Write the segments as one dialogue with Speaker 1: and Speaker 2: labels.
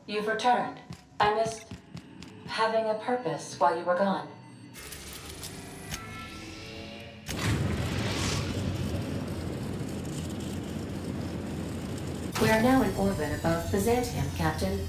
Speaker 1: You've returned. I missed having a purpose while you were gone. We are now in orbit above Byzantium, Captain.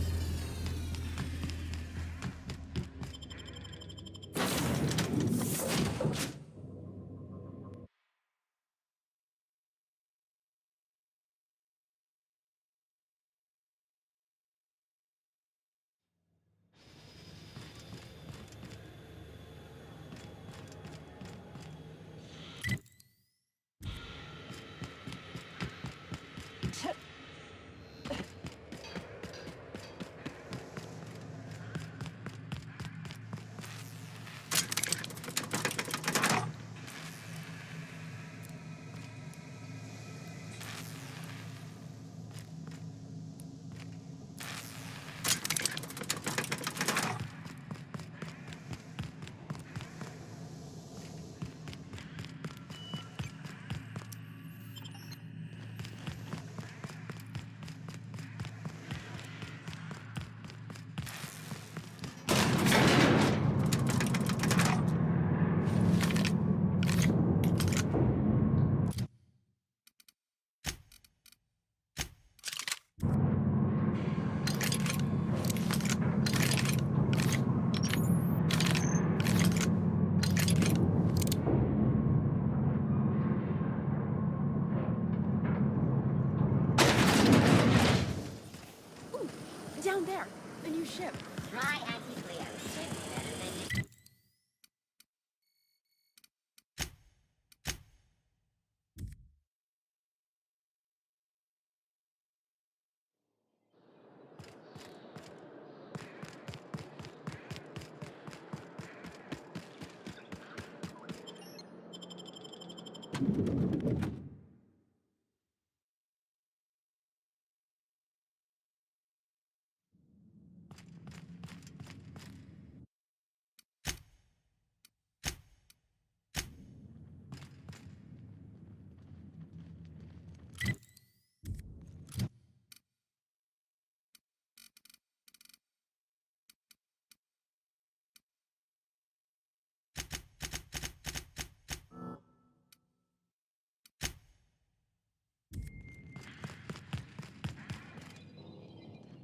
Speaker 2: Down there, a new ship.
Speaker 3: Try anti-glare. Shit's better than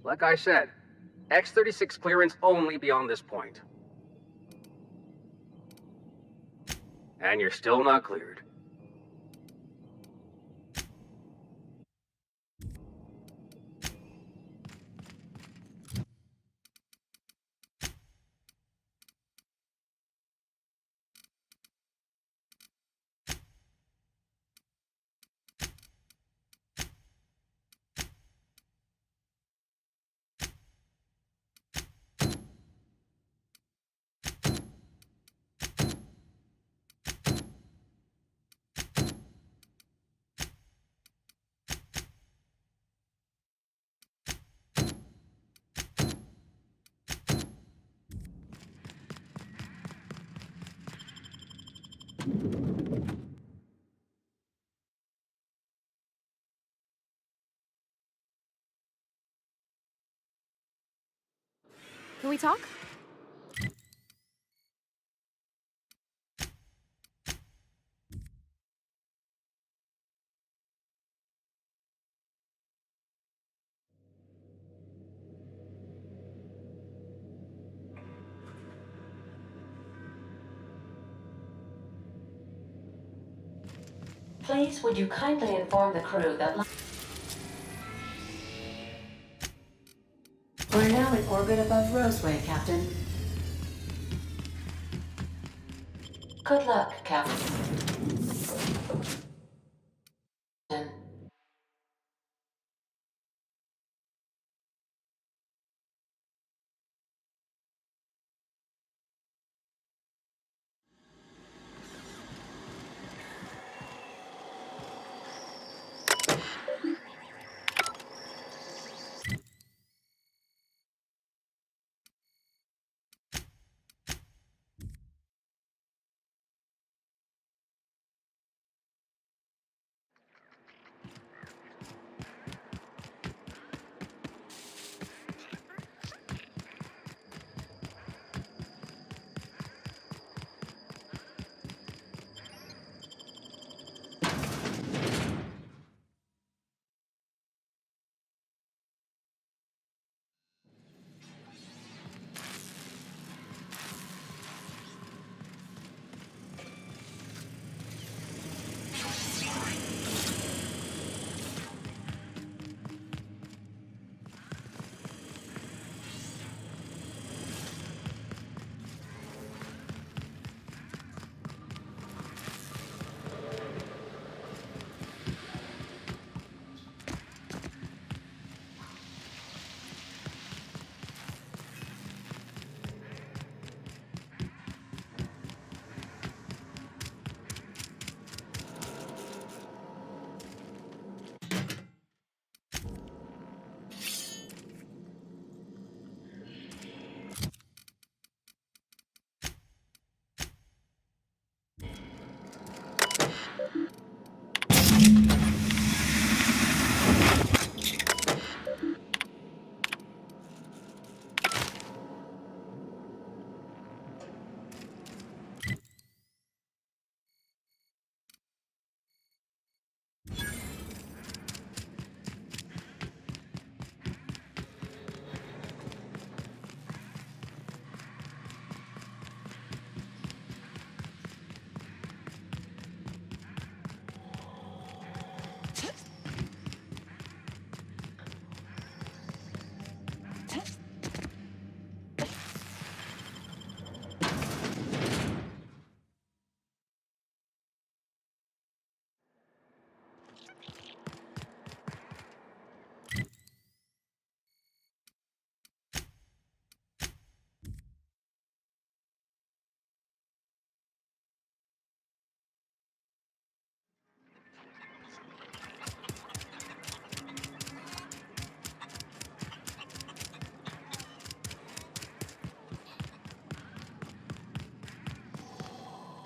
Speaker 4: Like I said, X-36 clearance only beyond this point. And you're still not cleared.
Speaker 2: Can we talk?
Speaker 1: Please, would you kindly inform the crew that we're now in orbit above Roseway, Captain. Good luck, Captain.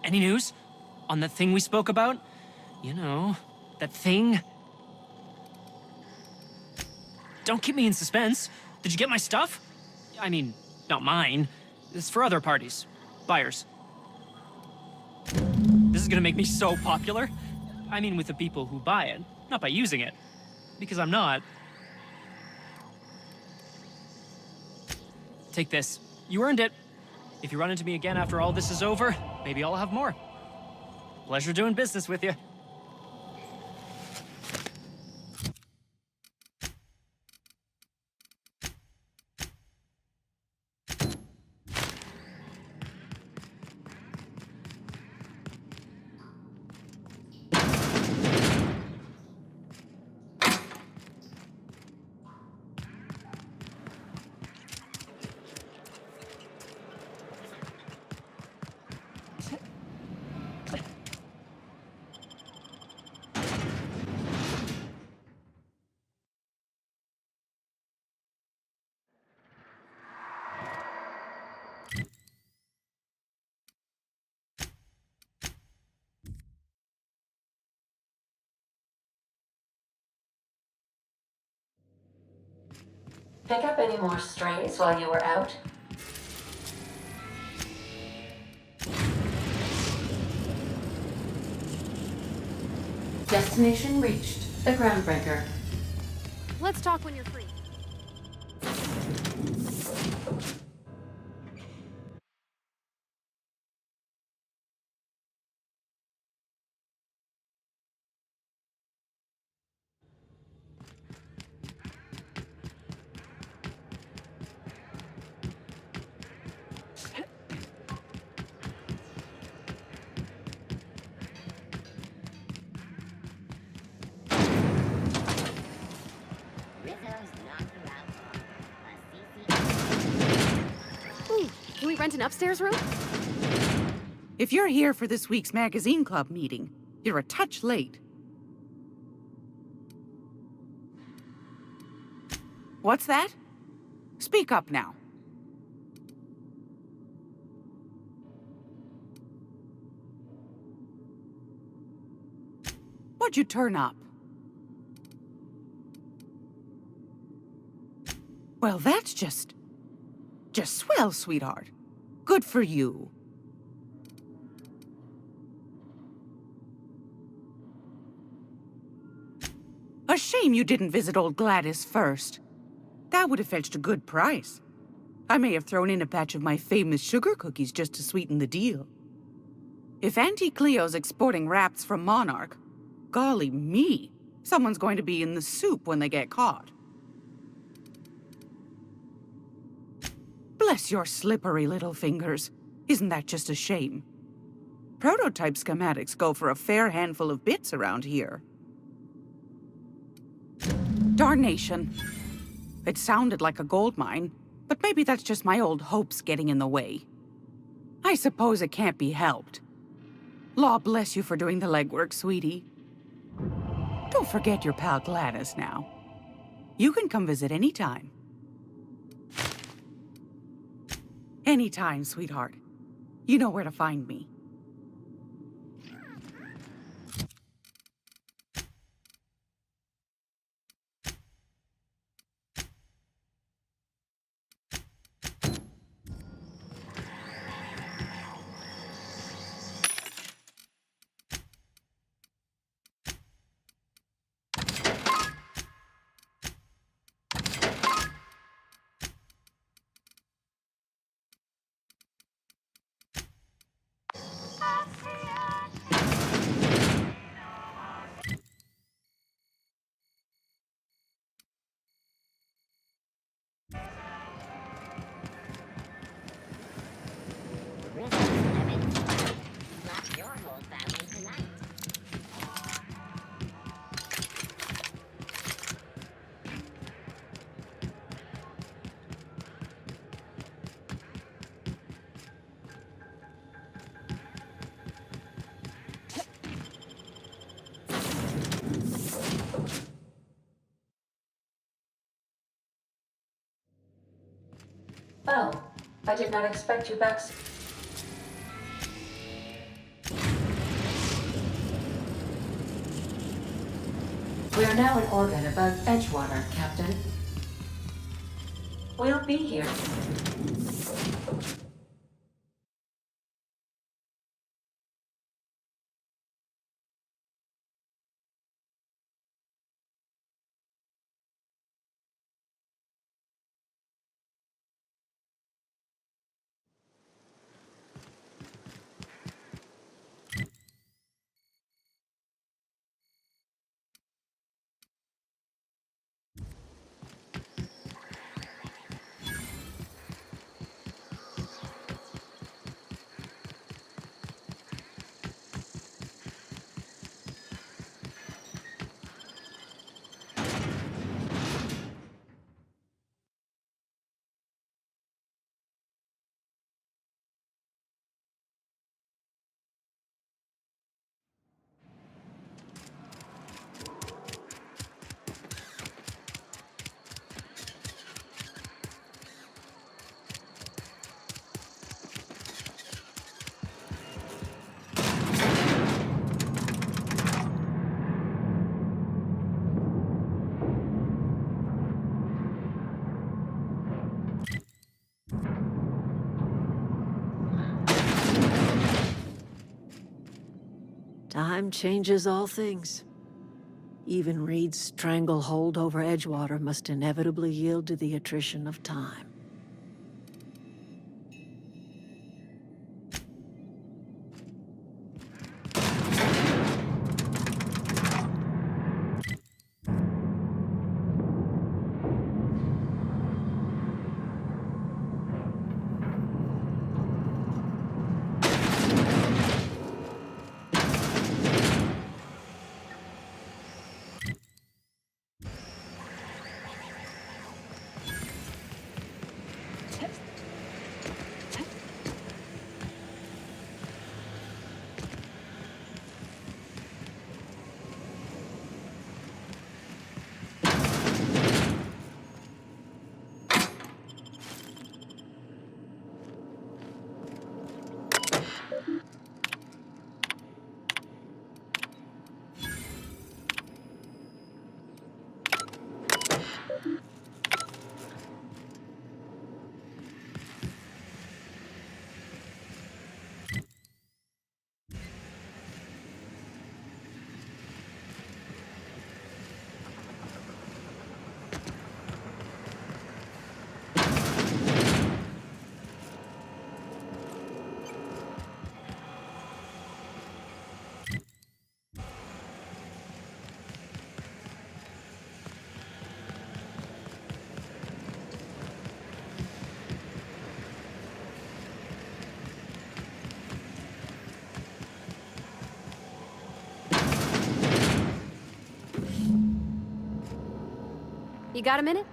Speaker 5: Any news? On that thing we spoke about? You know, that thing? Don't keep me in suspense. Did you get my stuff? I mean, not mine. It's for other parties. Buyers. This is gonna make me so popular. I mean, with the people who buy it, not by using it. Because I'm not. Take this. You earned it. If you run into me again after all this is over, maybe I'll have more. Pleasure doing business with you.
Speaker 1: Pick up any more strays while you were out? Destination reached. The Groundbreaker.
Speaker 2: Let's talk when you're free.
Speaker 3: Rizzo's not around for a CC.
Speaker 2: Ooh, can we rent an upstairs room?
Speaker 6: If you're here for this week's magazine club meeting, you're a touch late. What's that? Speak up now. What'd you turn up? Well, that's just swell, sweetheart. Good for you. A shame you didn't visit old Gladys first. That would have fetched a good price. I may have thrown in a batch of my famous sugar cookies just to sweeten the deal. If Auntie Cleo's exporting wraps from Monarch, golly me, someone's going to be in the soup when they get caught. Bless your slippery little fingers. Isn't that just a shame? Prototype schematics go for a fair handful of bits around here. Darnation. It sounded like a gold mine, but maybe that's just my old hopes getting in the way. I suppose it can't be helped. Law bless you for doing the legwork, sweetie. Don't forget your pal Gladys now. You can come visit anytime. Anytime, sweetheart. You know where to find me.
Speaker 3: Rizzo's having slap your whole family tonight.
Speaker 1: Well, I did not expect you back. We are now in orbit above Edgewater, Captain. We'll be here.
Speaker 7: Time changes all things. Even Reed's stranglehold over Edgewater must inevitably yield to the attrition of time.
Speaker 2: You got a minute?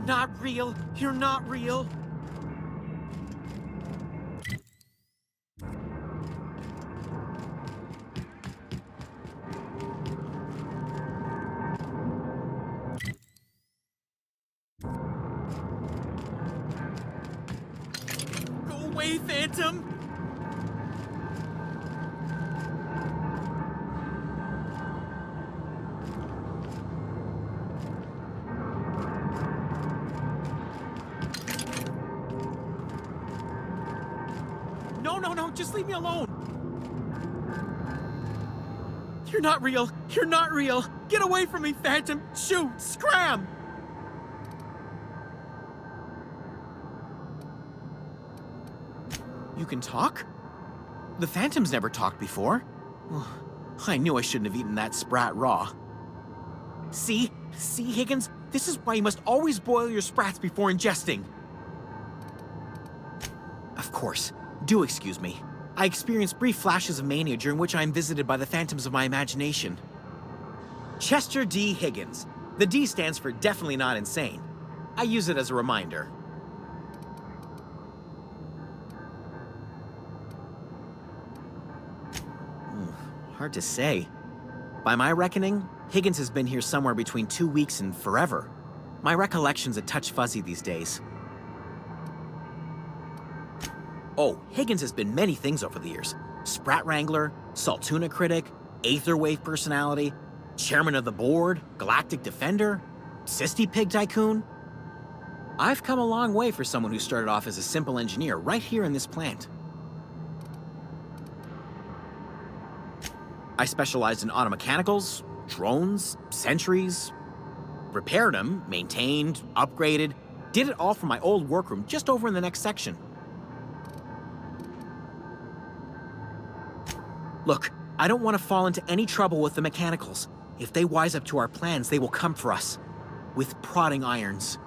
Speaker 8: not real. You're not real. Go away, Phantom! No, just leave me alone! You're not real! You're not real! Get away from me, Phantom! Shoot! Scram! You can talk? The Phantom's never talked before. I knew I shouldn't have eaten that sprat raw. See? See, Higgins? This is why you must always boil your sprats before ingesting. Of course. Do excuse me. I experience brief flashes of mania during which I am visited by the phantoms of my imagination. Chester D. Higgins. The D stands for definitely not insane. I use it as a reminder. Hard to say. By my reckoning, Higgins has been here somewhere between 2 weeks and forever. My recollection's a touch fuzzy these days. Oh, Higgins has been many things over the years. Sprat Wrangler, Saltuna Critic, Aetherwave Personality, Chairman of the Board, Galactic Defender, Sisty Pig Tycoon. I've come a long way for someone who started off as a simple engineer right here in this plant. I specialized in automechanicals, drones, sentries, repaired them, maintained, upgraded, did it all from my old workroom just over in the next section. Look, I don't want to fall into any trouble with the mechanicals. If they wise up to our plans, they will come for us. With prodding irons.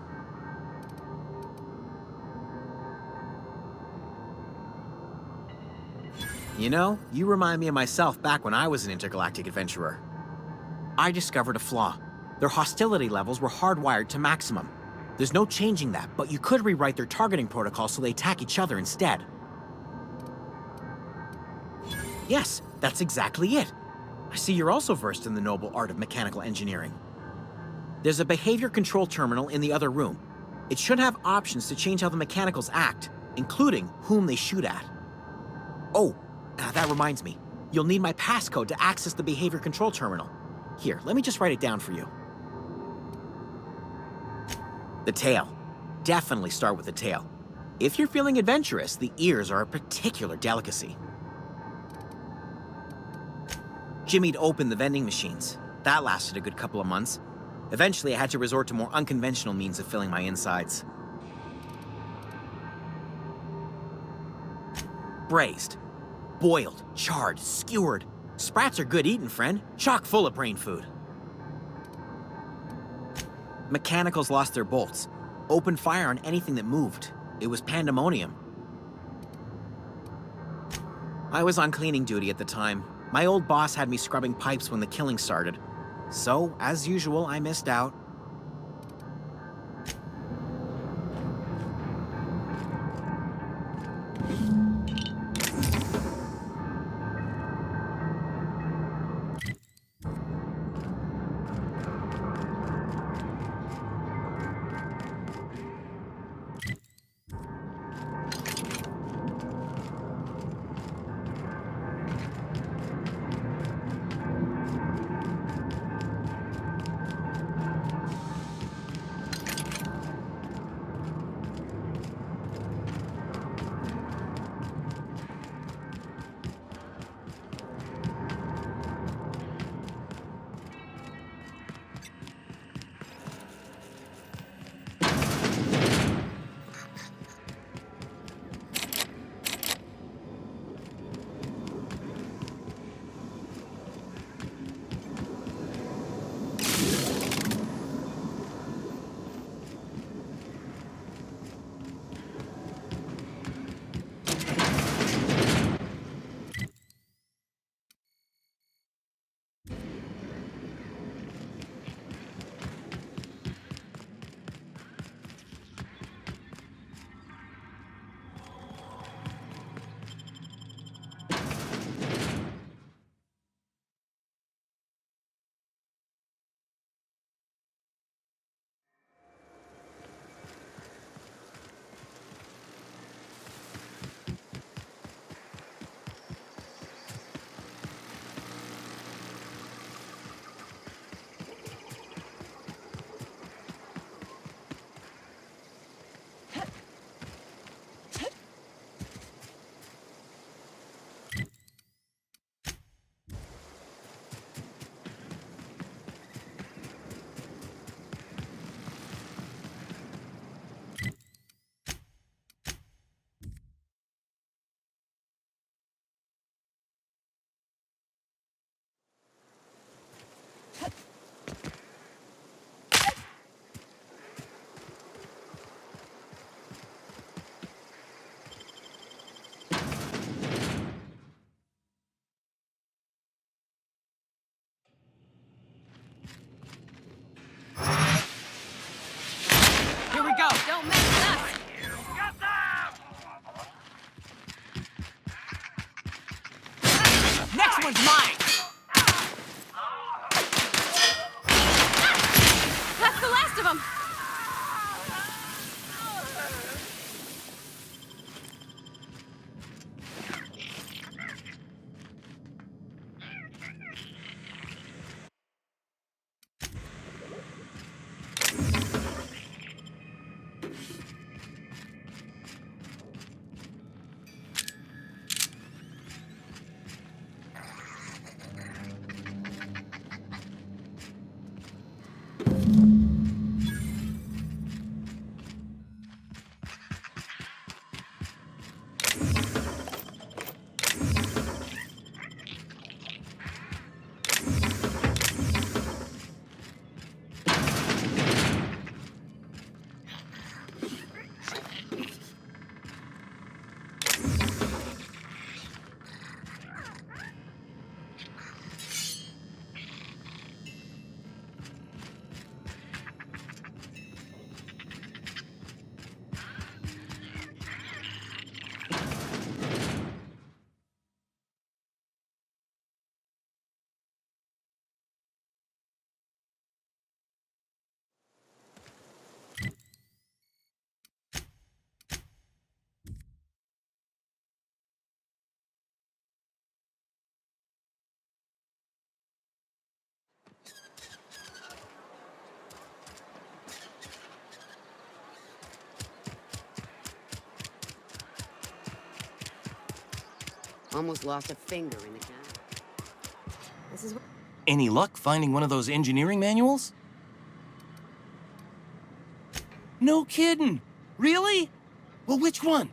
Speaker 8: You know, you remind me of myself back when I was an intergalactic adventurer. I discovered a flaw. Their hostility levels were hardwired to maximum. There's no changing that, but you could rewrite their targeting protocol so they attack each other instead. Yes, that's exactly it. I see you're also versed in the noble art of mechanical engineering. There's a behavior control terminal in the other room. It should have options to change how the mechanicals act, including whom they shoot at. Oh, that reminds me. You'll need my passcode to access the behavior control terminal. Here, let me just write it down for you. The tail. Definitely start with the tail. If you're feeling adventurous, the ears are a particular delicacy. Jimmy'd opened the vending machines. That lasted a good couple of months. Eventually, I had to resort to more unconventional means of filling my insides. Braised. Boiled, charred, skewered. Sprats are good eating, friend. Chock full of brain food. Mechanicals lost their bolts. Opened fire on anything that moved. It was pandemonium. I was on cleaning duty at the time. My old boss had me scrubbing pipes when the killing started. So, as usual, I missed out.
Speaker 9: Almost lost a finger in the counter.
Speaker 2: This is
Speaker 10: Any luck finding one of those engineering manuals? No kidding! Really? Well, which one?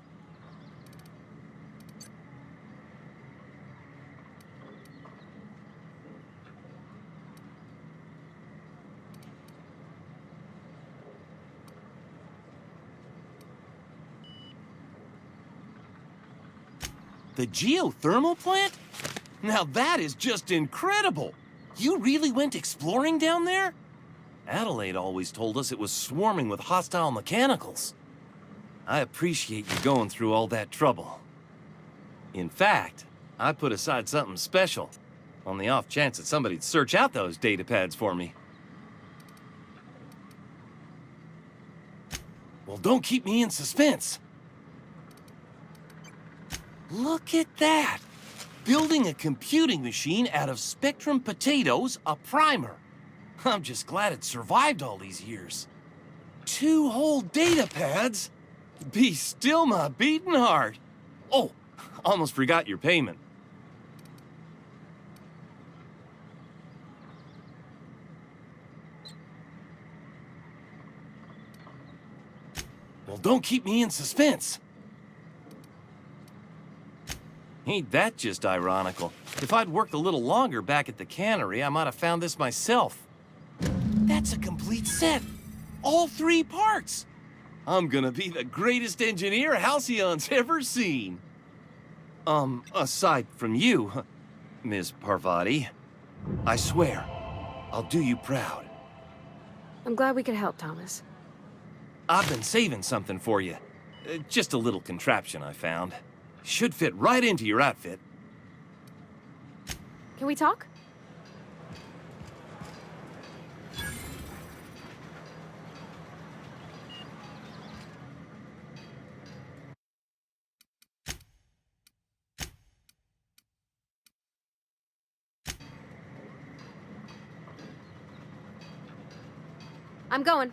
Speaker 10: The geothermal plant? Now that is just incredible! You really went exploring down there? Adelaide always told us it was swarming with hostile mechanicals. I appreciate you going through all that trouble. In fact, I put aside something special, on the off chance that somebody'd search out those data pads for me. Well, don't keep me in suspense. Look at that! Building a computing machine out of Spectrum potatoes, a primer. I'm just glad it survived all these years. 2 whole data pads? Be still my beating heart. Oh, almost forgot your payment. Well, don't keep me in suspense. Ain't that just ironical? If I'd worked a little longer back at the cannery, I might have found this myself. That's a complete set. All 3 parts. I'm gonna be the greatest engineer Halcyon's ever seen. Aside from you, Ms. Parvati, I swear, I'll do you proud.
Speaker 2: I'm glad we could help, Thomas.
Speaker 10: I've been saving something for you. Just a little contraption I found. Should fit right into your outfit.
Speaker 2: Can we talk? I'm going.